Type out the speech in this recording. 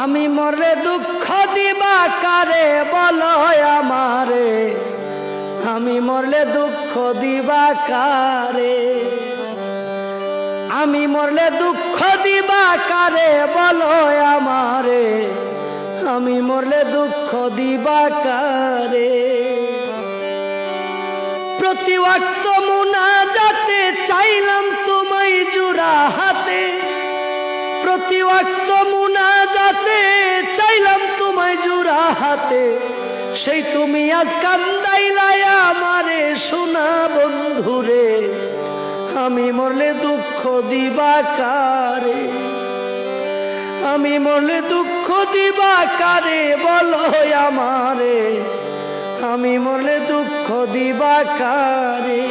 আমি মরলে দুঃখ দিবা কারে বলো আমারে, আমি মরলে দুঃখ দিবা কারে, আমি মরলে দুঃখ দিবা কারে বলো আমারে, আমি মরলে দুঃখ দিবা কারে। প্রতি ওয়াক্ত মুনাজাতে চাইলাম তোমায় জোড়া হাতে, প্রতি ওয়াক্ত মুনাজাতে চাইলাম তোমায় জোড়া হাতে, সেই তুমি আজ কান্দাইলাই আমারে সোনা বন্ধুরে, আমি মরলে দুঃখ দিবা কারে, আমি মরলে দুঃখ দিবা কারে বলো আমারে, আমি মরলে দুঃখ দিবা কারে।